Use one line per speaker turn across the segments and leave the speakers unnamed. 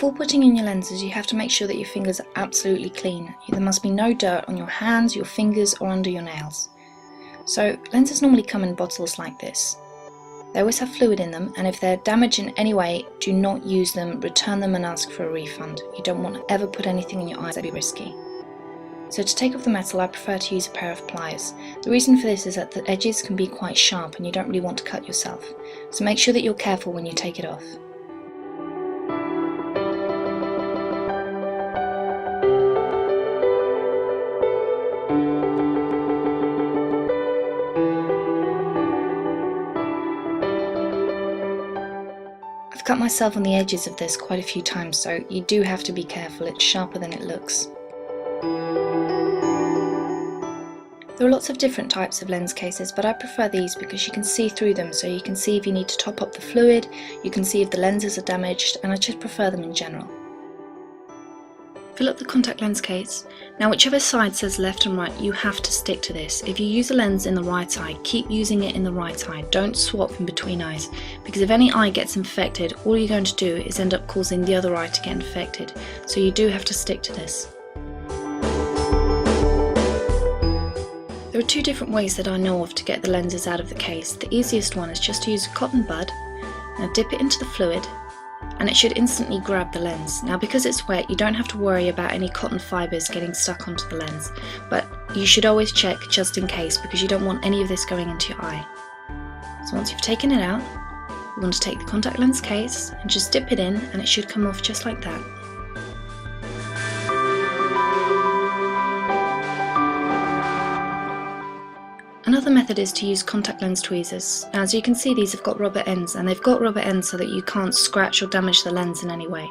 Before putting in your lenses, you have to make sure that your fingers are absolutely clean. There must be no dirt on your hands, your fingers, or under your nails. So lenses normally come in bottles like this. They always have fluid in them, and if they're damaged in any way, do not use them, return them and ask for a refund. You don't want to ever put anything in your eyes that would be risky. So to take off the metal, I prefer to use a pair of pliers. The reason for this is that the edges can be quite sharp and you don't really want to cut yourself. So make sure that you're careful when you take it off. I've cut myself on the edges of this quite a few times, so you do have to be careful. It's sharper than it looks. There are lots of different types of lens cases, but I prefer these because you can see through them, so you can see if you need to top up the fluid, you can see if the lenses are damaged, and I just prefer them in general. Fill up the contact lens case. Now whichever side says left and right, you have to stick to this. If you use a lens in the right eye, keep using it in the right eye. Don't swap in between eyes, because if any eye gets infected, all you're going to do is end up causing the other eye to get infected. So you do have to stick to this. There are two different ways that I know of to get the lenses out of the case. The easiest one is just to use a cotton bud. Now dip it into the fluid, and it should instantly grab the lens. Now because it's wet, you don't have to worry about any cotton fibres getting stuck onto the lens, but you should always check just in case, because you don't want any of this going into your eye. So once you've taken it out, you want to take the contact lens case and just dip it in, and it should come off just like that. Another method is to use contact lens tweezers. As you can see, these have got rubber ends, and they've got rubber ends so that you can't scratch or damage the lens in any way.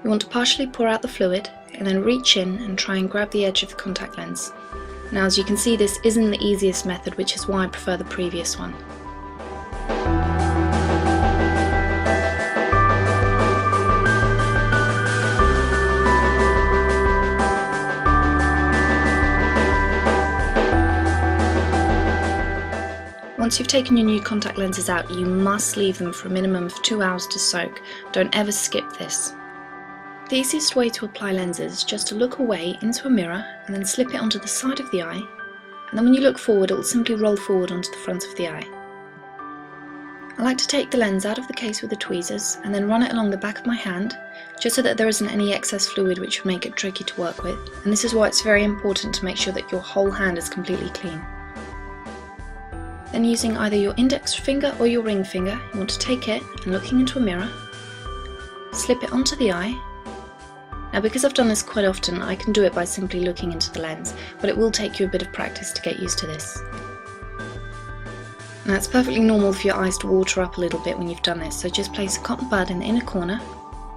You want to partially pour out the fluid and then reach in and try and grab the edge of the contact lens. Now as you can see, this isn't the easiest method, which is why I prefer the previous one. Once you've taken your new contact lenses out, you must leave them for a minimum of 2 hours to soak. Don't ever skip this. The easiest way to apply lenses is just to look away into a mirror and then slip it onto the side of the eye, and then when you look forward, it will simply roll forward onto the front of the eye. I like to take the lens out of the case with the tweezers and then run it along the back of my hand, just so that there isn't any excess fluid which would make it tricky to work with, and this is why it's very important to make sure that your whole hand is completely clean. Then using either your index finger or your ring finger, you want to take it and looking into a mirror, slip it onto the eye. Now because I've done this quite often, I can do it by simply looking into the lens, but it will take you a bit of practice to get used to this. Now it's perfectly normal for your eyes to water up a little bit when you've done this, so just place a cotton bud in the inner corner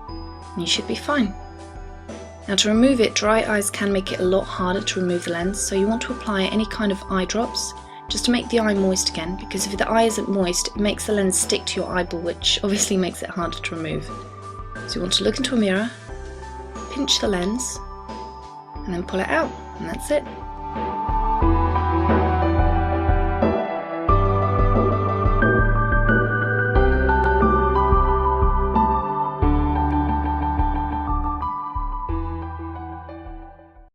and you should be fine. Now to remove it, dry eyes can make it a lot harder to remove the lens, so you want to apply any kind of eye drops just to make the eye moist again, because if the eye isn't moist, it makes the lens stick to your eyeball, which obviously makes it harder to remove. So you want to look into a mirror, pinch the lens, and then pull it out, and that's it.